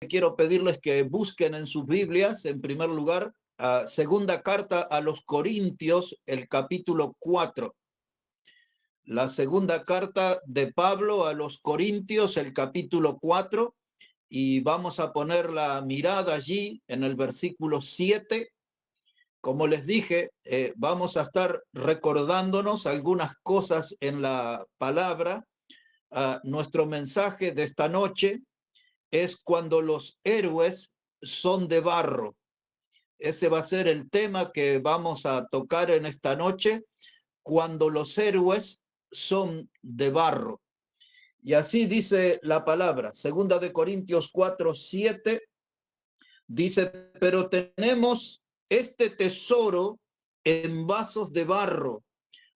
quiero pedirles que busquen en sus Biblias, en primer lugar, segunda carta a los Corintios, el capítulo 4. La segunda carta de Pablo a los Corintios, el capítulo 4, y vamos a poner la mirada allí en el versículo 7. Como les dije, vamos a estar recordándonos algunas cosas en la palabra. Nuestro mensaje de esta noche es cuando los héroes son de barro. Ese va a ser el tema que vamos a tocar en esta noche, cuando los héroes son de barro. Y así dice la palabra, segunda de Corintios 4:7, dice: pero tenemos este tesoro en vasos de barro,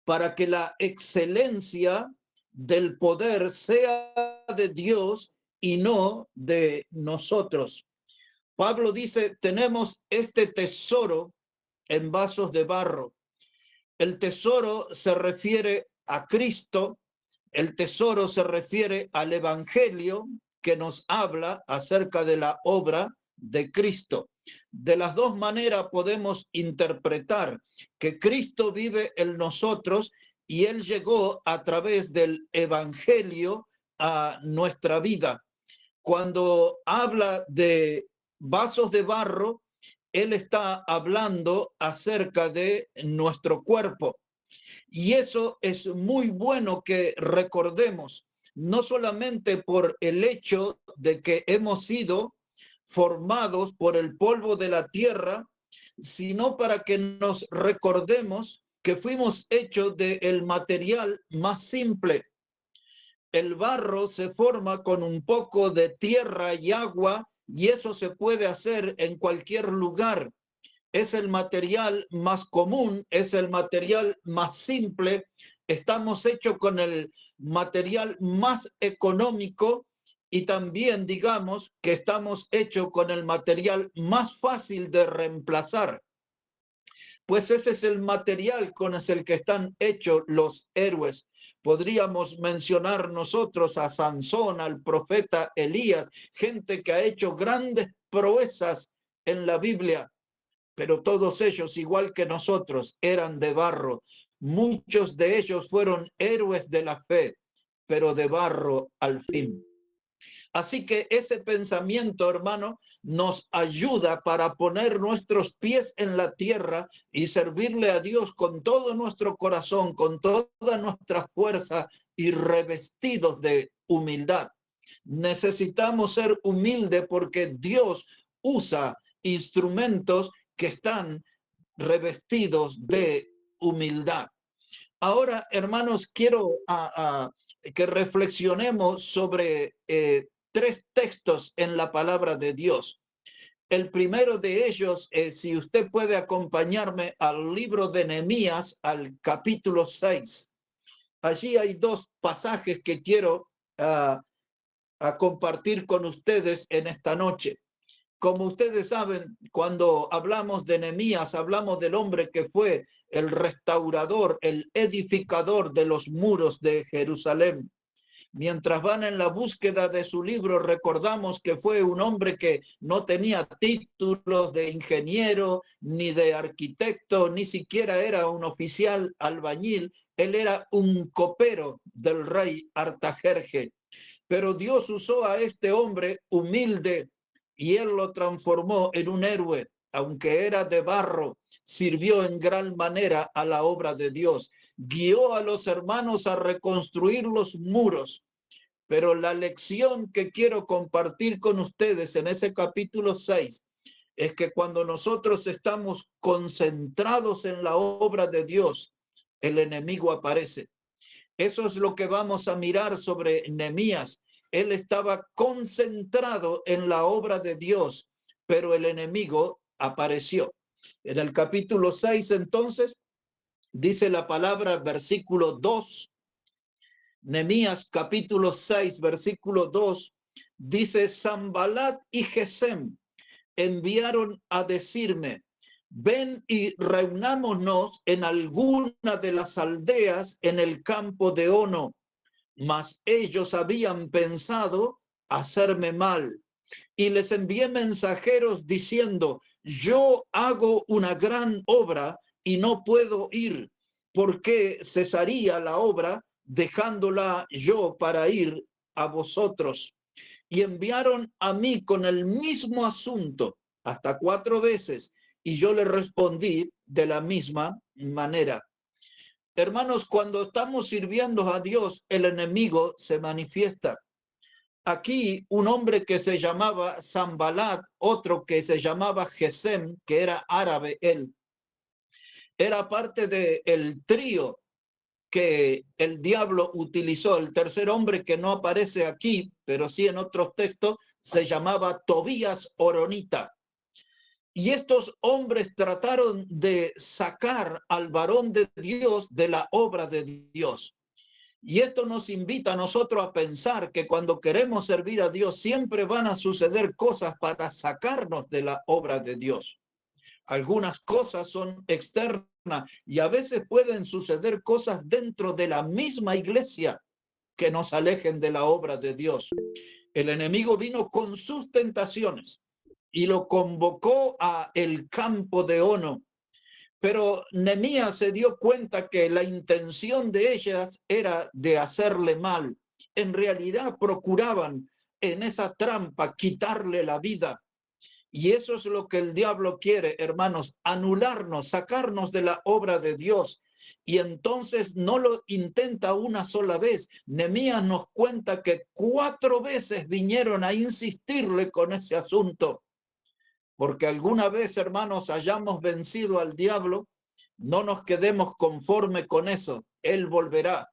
para que la excelencia del poder sea de Dios y no de nosotros. Pablo dice, tenemos este tesoro en vasos de barro. El tesoro se refiere a Cristo, el tesoro se refiere al Evangelio que nos habla acerca de la obra de Cristo. De las dos maneras podemos interpretar que Cristo vive en nosotros y Él llegó a través del Evangelio a nuestra vida. Cuando habla de vasos de barro, Él está hablando acerca de nuestro cuerpo. Y eso es muy bueno que recordemos, no solamente por el hecho de que hemos sido formados por el polvo de la tierra, sino para que nos recordemos que fuimos hechos del material más simple. El barro se forma con un poco de tierra y agua, y eso se puede hacer en cualquier lugar. Es el material más común, es el material más simple. Estamos hechos con el material más económico y también digamos que estamos hechos con el material más fácil de reemplazar. Pues ese es el material con el que están hechos los héroes. Podríamos mencionar nosotros a Sansón, al profeta Elías, gente que ha hecho grandes proezas en la Biblia, pero todos ellos, igual que nosotros, eran de barro. Muchos de ellos fueron héroes de la fe, pero de barro al fin. Así que ese pensamiento, hermano, nos ayuda para poner nuestros pies en la tierra y servirle a Dios con todo nuestro corazón, con toda nuestra fuerza y revestidos de humildad. Necesitamos ser humildes porque Dios usa instrumentos que están revestidos de humildad. Ahora, hermanos, quiero que reflexionemos sobre tres textos en la palabra de Dios. El primero de ellos, si usted puede acompañarme al libro de Nehemías, al capítulo 6. Allí hay dos pasajes que quiero compartir con ustedes en esta noche. Como ustedes saben, cuando hablamos de Nehemías, hablamos del hombre que fue el restaurador, el edificador de los muros de Jerusalén. Mientras van en la búsqueda de su libro, recordamos que fue un hombre que no tenía títulos de ingeniero, ni de arquitecto, ni siquiera era un oficial albañil. Él era un copero del rey Artajerje. Pero Dios usó a este hombre humilde y él lo transformó en un héroe. Aunque era de barro, sirvió en gran manera a la obra de Dios. Guió a los hermanos a reconstruir los muros. Pero la lección que quiero compartir con ustedes en ese capítulo 6 es que cuando nosotros estamos concentrados en la obra de Dios, el enemigo aparece. Eso es lo que vamos a mirar sobre Nehemías. Él estaba concentrado en la obra de Dios, pero el enemigo apareció. En el capítulo 6, entonces, dice la palabra, versículo 2, Nehemías capítulo 6, versículo 2, dice: Sanbalat y Gesem enviaron a decirme: ven y reunámonos en alguna de las aldeas en el campo de Ono. Mas ellos habían pensado hacerme mal y les envié mensajeros diciendo, yo hago una gran obra y no puedo ir, porque cesaría la obra dejándola yo para ir a vosotros. Y enviaron a mí con el mismo asunto hasta 4 veces, y yo le respondí de la misma manera. Hermanos, cuando estamos sirviendo a Dios, el enemigo se manifiesta. Aquí un hombre que se llamaba Sanbalat, otro que se llamaba Gesem, que era árabe él, era parte del trío que el diablo utilizó. El tercer hombre que no aparece aquí, pero sí en otros textos, se llamaba Tobías Oronita. Y estos hombres trataron de sacar al varón de Dios de la obra de Dios. Y esto nos invita a nosotros a pensar que cuando queremos servir a Dios siempre van a suceder cosas para sacarnos de la obra de Dios. Algunas cosas son externas y a veces pueden suceder cosas dentro de la misma iglesia que nos alejen de la obra de Dios. El enemigo vino con sus tentaciones y lo convocó a el campo de Ono. Pero Nehemías se dio cuenta que la intención de ellas era de hacerle mal. En realidad procuraban en esa trampa quitarle la vida. Y eso es lo que el diablo quiere, hermanos, anularnos, sacarnos de la obra de Dios. Y entonces no lo intenta una sola vez. Nehemías nos cuenta que 4 veces vinieron a insistirle con ese asunto. Porque alguna vez, hermanos, hayamos vencido al diablo, no nos quedemos conforme con eso. Él volverá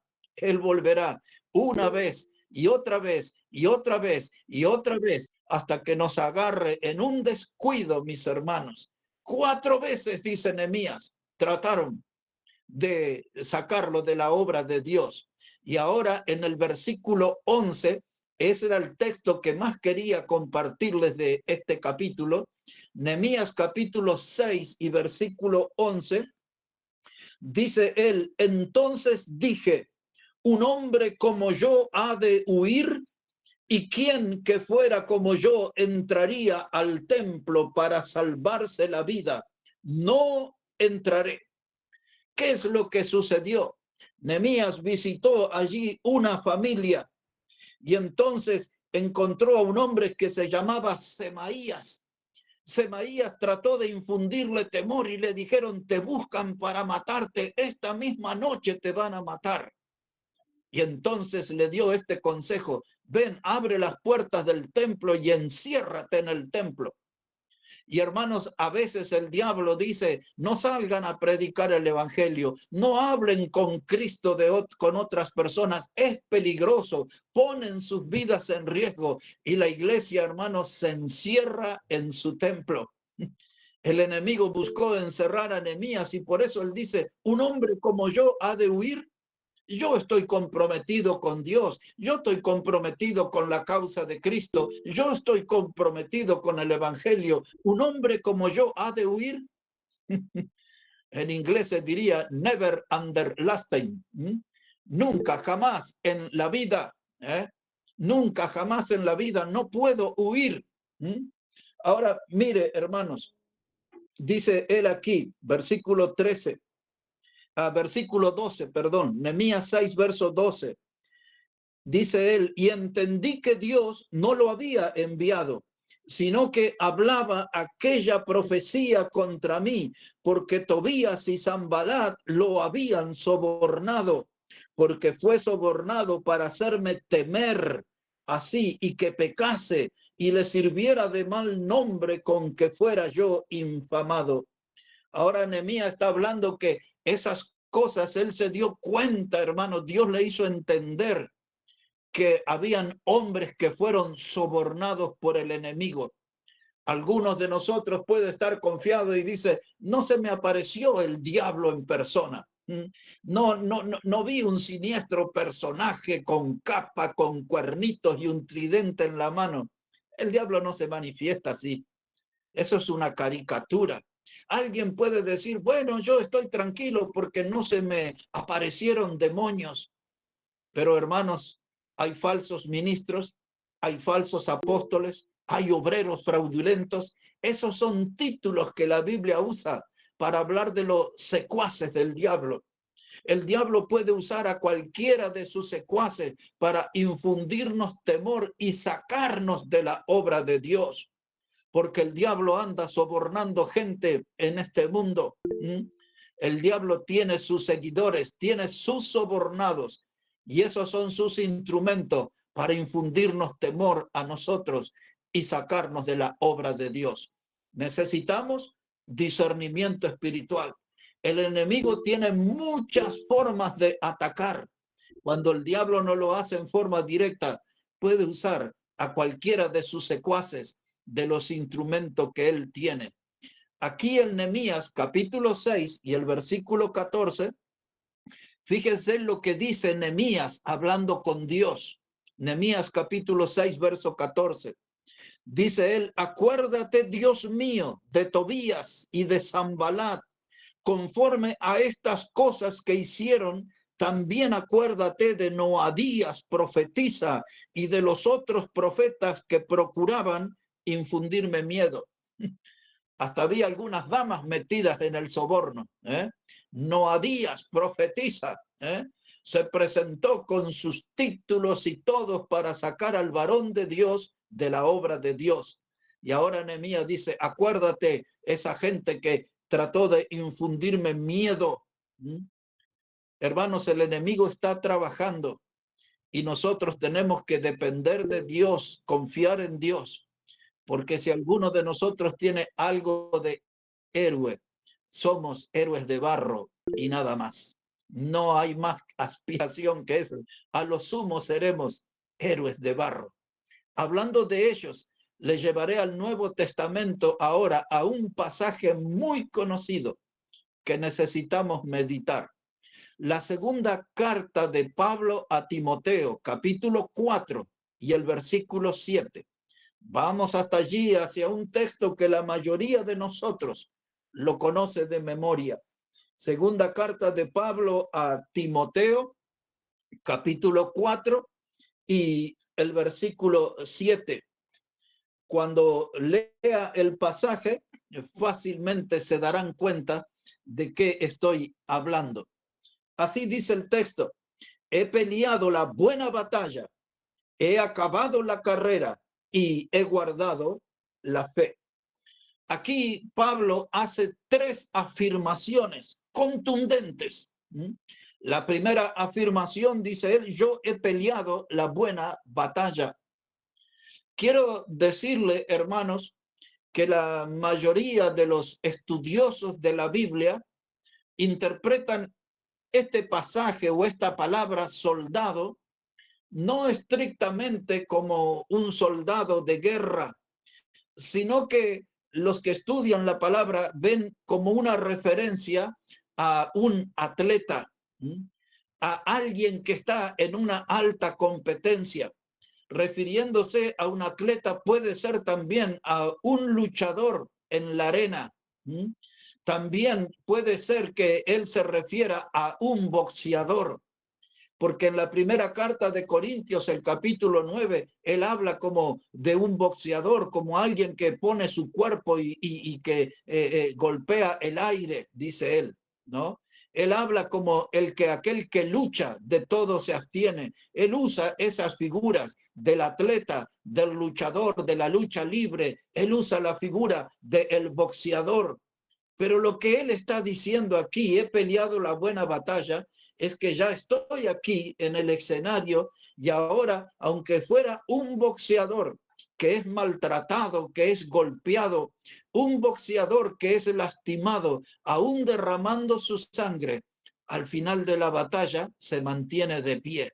una vez y otra vez y otra vez y otra vez hasta que nos agarre en un descuido, mis hermanos. 4 veces, dice Nehemías, trataron de sacarlo de la obra de Dios. Y ahora en el versículo 11, ese era el texto que más quería compartirles de este capítulo. Nehemías capítulo 6 y versículo 11, dice él, entonces dije, un hombre como yo ha de huir, y quién que fuera como yo entraría al templo para salvarse la vida. No entraré. ¿Qué es lo que sucedió? Nehemías visitó allí una familia y entonces encontró a un hombre que se llamaba Semaías. Semaías trató de infundirle temor y le dijeron, te buscan para matarte, esta misma noche te van a matar. Y entonces le dio este consejo, ven, abre las puertas del templo y enciérrate en el templo. Y hermanos, a veces el diablo dice, no salgan a predicar el evangelio, no hablen con Cristo con otras personas, es peligroso, ponen sus vidas en riesgo. Y la iglesia, hermanos, se encierra en su templo. El enemigo buscó encerrar a Nehemías y por eso él dice, un hombre como yo ha de huir. Yo estoy comprometido con Dios, yo estoy comprometido con la causa de Cristo, yo estoy comprometido con el evangelio. Un hombre como yo ha de huir. En inglés se diría never underlasting. Nunca, jamás en la vida, nunca, jamás en la vida, no puedo huir. Ahora, mire, hermanos, dice él aquí, versículo 13. Versículo 12, perdón, Nehemías 6, verso 12. Dice él, y entendí que Dios no lo había enviado, sino que hablaba aquella profecía contra mí, porque Tobías y Sanbalat lo habían sobornado, porque fue sobornado para hacerme temer así y que pecase y le sirviera de mal nombre con que fuera yo infamado. Ahora Nehemías está hablando que esas cosas él se dio cuenta, hermano, Dios le hizo entender que habían hombres que fueron sobornados por el enemigo. Algunos de nosotros puede estar confiado y dice, no se me apareció el diablo en persona. No vi un siniestro personaje con capa, con cuernitos y un tridente en la mano. El diablo no se manifiesta así. Eso es una caricatura. Alguien puede decir, bueno, yo estoy tranquilo porque no se me aparecieron demonios. Pero hermanos, hay falsos ministros, hay falsos apóstoles, hay obreros fraudulentos. Esos son títulos que la Biblia usa para hablar de los secuaces del diablo. El diablo puede usar a cualquiera de sus secuaces para infundirnos temor y sacarnos de la obra de Dios, porque el diablo anda sobornando gente en este mundo. El diablo tiene sus seguidores, tiene sus sobornados, y esos son sus instrumentos para infundirnos temor a nosotros y sacarnos de la obra de Dios. Necesitamos discernimiento espiritual. El enemigo tiene muchas formas de atacar. Cuando el diablo no lo hace en forma directa, puede usar a cualquiera de sus secuaces, de los instrumentos que él tiene. Aquí en Nehemías capítulo 6 y el versículo 14, fíjense lo que dice Nehemías hablando con Dios. Nehemías capítulo 6, verso 14. Dice él: acuérdate, Dios mío, de Tobías y de Sanbalat, conforme a estas cosas que hicieron. También acuérdate de Noadías, profetisa, y de los otros profetas que procuraban infundirme miedo. Hasta había algunas damas metidas en el soborno. Noadías, profetisa, se presentó con sus títulos y todos para sacar al varón de Dios de la obra de Dios. Y ahora Nehemías dice: acuérdate, esa gente que trató de infundirme miedo. Hermanos, el enemigo está trabajando y nosotros tenemos que depender de Dios, confiar en Dios, porque si alguno de nosotros tiene algo de héroe, somos héroes de barro y nada más. No hay más aspiración que eso. A lo sumo seremos héroes de barro. Hablando de ellos, les llevaré al Nuevo Testamento ahora a un pasaje muy conocido que necesitamos meditar. La segunda carta de Pablo a Timoteo, capítulo 4 y el versículo 7. Vamos hasta allí, hacia un texto que la mayoría de nosotros lo conoce de memoria. Segunda carta de Pablo a Timoteo, capítulo 4 y el versículo 7. Cuando lea el pasaje, fácilmente se darán cuenta de qué estoy hablando. Así dice el texto: he peleado la buena batalla, he acabado la carrera y he guardado la fe. Aquí Pablo hace tres afirmaciones contundentes. La primera afirmación, dice él: yo he peleado la buena batalla. Quiero decirle, hermanos, que la mayoría de los estudiosos de la Biblia interpretan este pasaje o esta palabra soldado no estrictamente como un soldado de guerra, sino que los que estudian la palabra ven como una referencia a un atleta, a alguien que está en una alta competencia. Refiriéndose a un atleta, puede ser también a un luchador en la arena. También puede ser que él se refiera a un boxeador, porque en la primera carta de Corintios, el capítulo 9, él habla como de un boxeador, como alguien que pone su cuerpo y que golpea el aire, dice él, ¿no? Él habla como aquel que lucha, de todo se abstiene. Él usa esas figuras del atleta, del luchador, de la lucha libre. Él usa la figura del boxeador. Pero lo que él está diciendo aquí: he peleado la buena batalla, es que ya estoy aquí en el escenario y ahora, aunque fuera un boxeador que es maltratado, que es golpeado, un boxeador que es lastimado, aún derramando su sangre, al final de la batalla se mantiene de pie.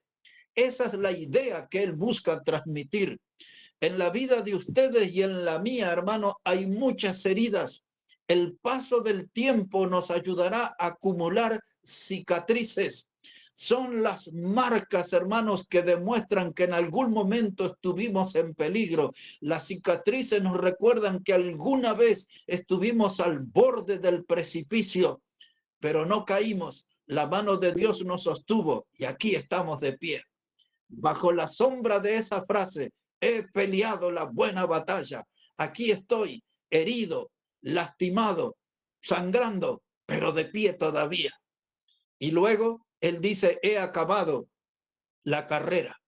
Esa es la idea que él busca transmitir. En la vida de ustedes y en la mía, hermano, hay muchas heridas. El paso del tiempo nos ayudará a acumular cicatrices. Son las marcas, hermanos, que demuestran que en algún momento estuvimos en peligro. Las cicatrices nos recuerdan que alguna vez estuvimos al borde del precipicio, pero no caímos. La mano de Dios nos sostuvo y aquí estamos de pie. Bajo la sombra de esa frase, he peleado la buena batalla. Aquí estoy, herido, lastimado, sangrando, pero de pie todavía. Y luego él dice, he acabado la carrera.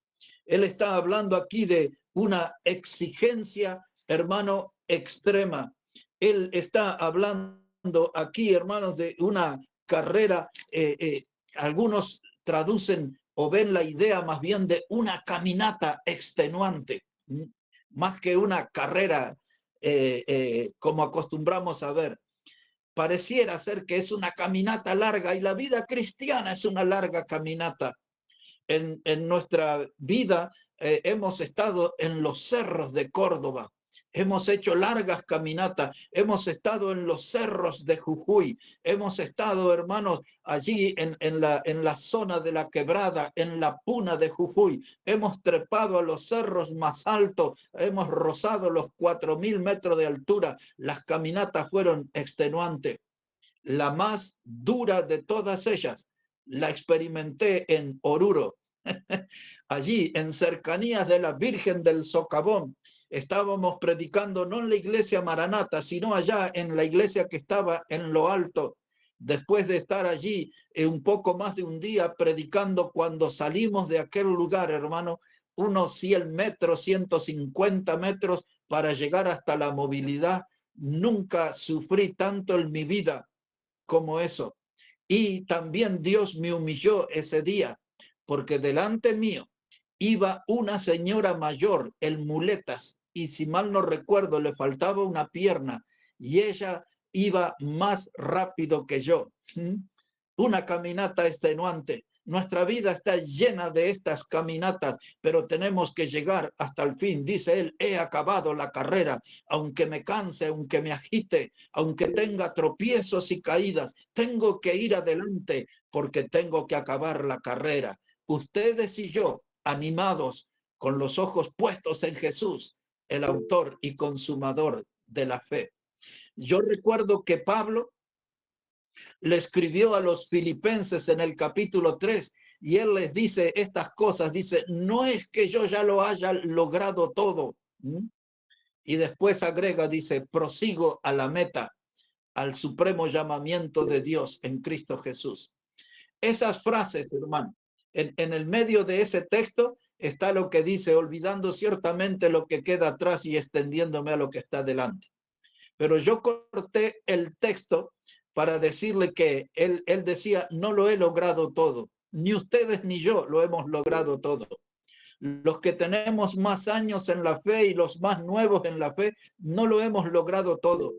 Él está hablando aquí de una exigencia, hermano, extrema. Él está hablando aquí, hermanos, de una carrera. Algunos traducen o ven la idea más bien de una caminata extenuante, más que una carrera como acostumbramos a ver. Pareciera ser que es una caminata larga, y la vida cristiana es una larga caminata. En nuestra vida hemos estado en los cerros de Córdoba, hemos hecho largas caminatas, hemos estado en los cerros de Jujuy, hemos estado, hermanos, allí en la zona de la Quebrada, en la Puna de Jujuy, hemos trepado a los cerros más altos, hemos rozado los 4.000 metros de altura. Las caminatas fueron extenuantes. La más dura de todas ellas la experimenté en Oruro. Allí, en cercanías de la Virgen del Socavón, estábamos predicando no en la iglesia Maranata, sino allá en la iglesia que estaba en lo alto. Después de estar allí un poco más de un día predicando, cuando salimos de aquel lugar, hermano, unos 100 metros, 150 metros para llegar hasta la movilidad, nunca sufrí tanto en mi vida como eso. Y también Dios me humilló ese día, porque delante mío iba una señora mayor en muletas, y si mal no recuerdo le faltaba una pierna, y ella iba más rápido que yo. Una caminata extenuante. Nuestra vida está llena de estas caminatas, pero tenemos que llegar hasta el fin. Dice él, he acabado la carrera, aunque me canse, aunque me agite, aunque tenga tropiezos y caídas, tengo que ir adelante porque tengo que acabar la carrera. Ustedes y yo, animados, con los ojos puestos en Jesús, el autor y consumador de la fe. Yo recuerdo que Pablo le escribió a los filipenses en el capítulo 3, y él les dice estas cosas, dice, no es que yo ya lo haya logrado todo. Y después agrega, dice, prosigo a la meta, al supremo llamamiento de Dios en Cristo Jesús. Esas frases, hermano, en el medio de ese texto está lo que dice, olvidando ciertamente lo que queda atrás y extendiéndome a lo que está delante. Pero yo corté el texto para decirle que él decía, no lo he logrado todo, ni ustedes ni yo lo hemos logrado todo. Los que tenemos más años en la fe y los más nuevos en la fe, no lo hemos logrado todo.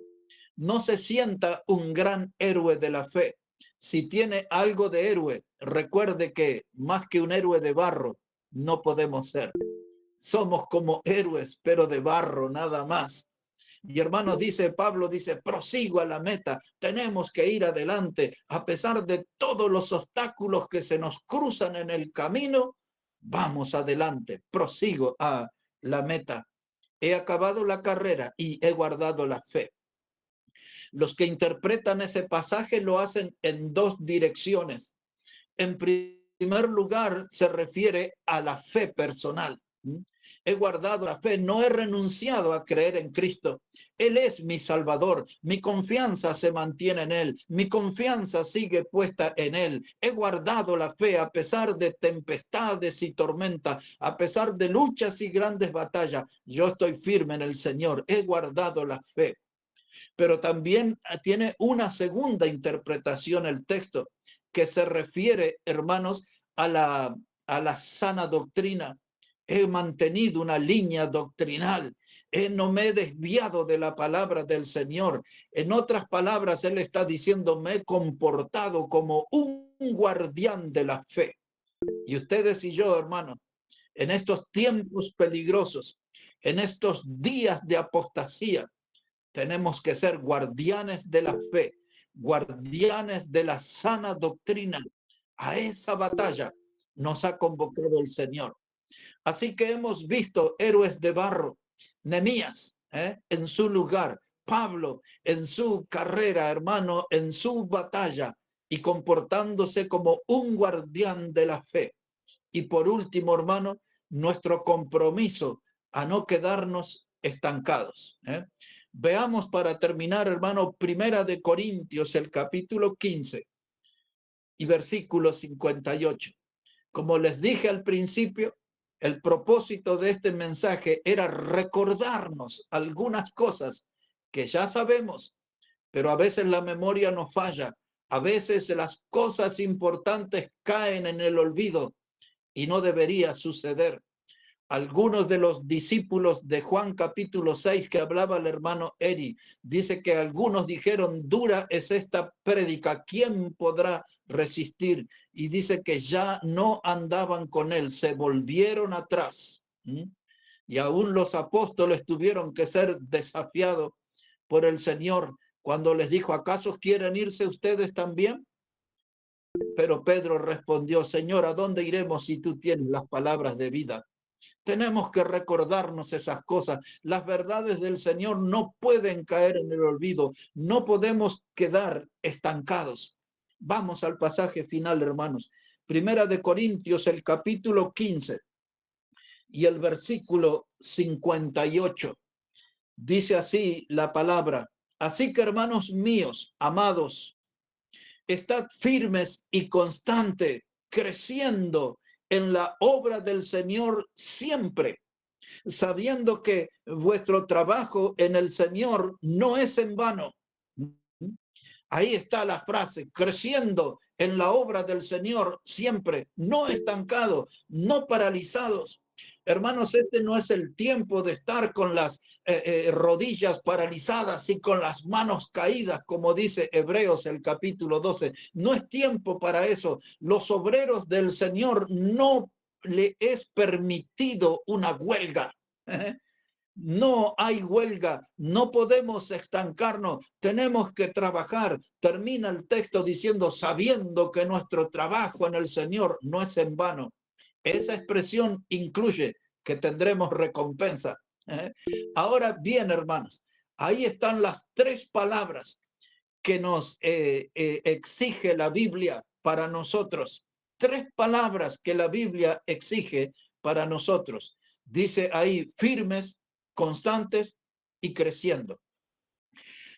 No se sienta un gran héroe de la fe. Si tiene algo de héroe, recuerde que más que un héroe de barro, no podemos ser. Somos como héroes, pero de barro nada más. Y hermanos, dice Pablo, dice, prosigo a la meta, tenemos que ir adelante, a pesar de todos los obstáculos que se nos cruzan en el camino, vamos adelante, prosigo a la meta. He acabado la carrera y he guardado la fe. Los que interpretan ese pasaje lo hacen en dos direcciones. En primer lugar, se refiere a la fe personal. He guardado la fe, no he renunciado a creer en Cristo. Él es mi Salvador, mi confianza se mantiene en Él, mi confianza sigue puesta en Él. He guardado la fe a pesar de tempestades y tormentas, a pesar de luchas y grandes batallas. Yo estoy firme en el Señor, he guardado la fe. Pero también tiene una segunda interpretación el texto, que se refiere, hermanos, a la sana doctrina. He mantenido una línea doctrinal, no me he desviado de la palabra del Señor. En otras palabras, él está diciendo, me he comportado como un guardián de la fe. Y ustedes y yo, hermanos, en estos tiempos peligrosos, en estos días de apostasía, tenemos que ser guardianes de la fe, guardianes de la sana doctrina. A esa batalla nos ha convocado el Señor. Así que hemos visto héroes de barro, Nehemías en su lugar, Pablo en su carrera, hermano, en su batalla, y comportándose como un guardián de la fe. Y por último, hermano, nuestro compromiso a no quedarnos estancados. Veamos para terminar, hermano, Primera de Corintios, el capítulo 15 y versículo 58. Como les dije al principio, el propósito de este mensaje era recordarnos algunas cosas que ya sabemos, pero a veces la memoria nos falla. A veces las cosas importantes caen en el olvido y no debería suceder. Algunos de los discípulos de Juan capítulo 6 que hablaba el hermano Eri, dice que algunos dijeron, dura es esta prédica, ¿quién podrá resistir? Y dice que ya no andaban con él, se volvieron atrás. Y aún los apóstoles tuvieron que ser desafiados por el Señor cuando les dijo, ¿acaso quieren irse ustedes también? Pero Pedro respondió, Señor, ¿a dónde iremos si tú tienes las palabras de vida? Tenemos que recordarnos esas cosas. Las verdades del Señor no pueden caer en el olvido. No podemos quedar estancados. Vamos al pasaje final, hermanos. Primera de Corintios, el capítulo 15 y el versículo 58. Dice así la palabra. Así que, hermanos míos, amados, estad firmes y constantes, creciendo en la obra del Señor siempre, sabiendo que vuestro trabajo en el Señor no es en vano. Ahí está la frase, creciendo en la obra del Señor siempre, no estancados, no paralizados. Hermanos, este no es el tiempo de estar con las rodillas paralizadas y con las manos caídas, como dice Hebreos el capítulo 12. No es tiempo para eso. Los obreros del Señor no le es permitido una huelga. No hay huelga, no podemos estancarnos, tenemos que trabajar. Termina el texto diciendo, sabiendo que nuestro trabajo en el Señor no es en vano. Esa expresión incluye que tendremos recompensa. Ahora bien, hermanos, ahí están las tres palabras que nos exige la Biblia para nosotros. Tres palabras que la Biblia exige para nosotros. Dice ahí, firmes, constantes y creciendo.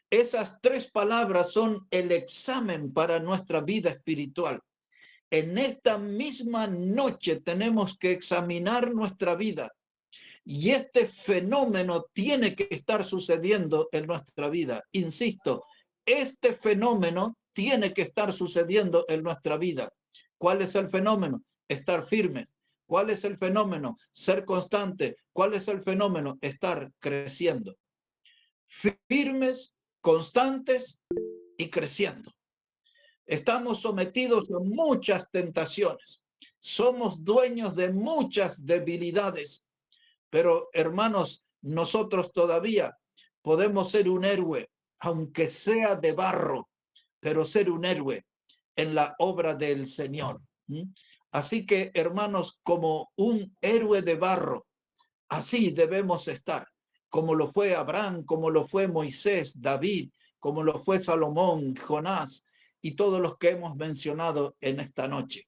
Esas tres palabras son el examen para nuestra vida espiritual. En esta misma noche tenemos que examinar nuestra vida. Y este fenómeno tiene que estar sucediendo en nuestra vida. Insisto, este fenómeno tiene que estar sucediendo en nuestra vida. ¿Cuál es el fenómeno? Estar firmes. ¿Cuál es el fenómeno? Ser constante. ¿Cuál es el fenómeno? Estar creciendo. Firmes, constantes y creciendo. Estamos sometidos a muchas tentaciones. Somos dueños de muchas debilidades. Pero, hermanos, nosotros todavía podemos ser un héroe, aunque sea de barro, pero ser un héroe en la obra del Señor. Así que, hermanos, como un héroe de barro, así debemos estar, como lo fue Abraham, como lo fue Moisés, David, como lo fue Salomón, Jonás y todos los que hemos mencionado en esta noche.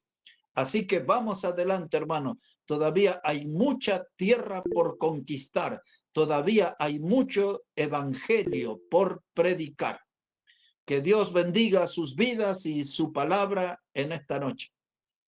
Así que vamos adelante, hermano. Todavía hay mucha tierra por conquistar. Todavía hay mucho evangelio por predicar. Que Dios bendiga sus vidas y su palabra en esta noche.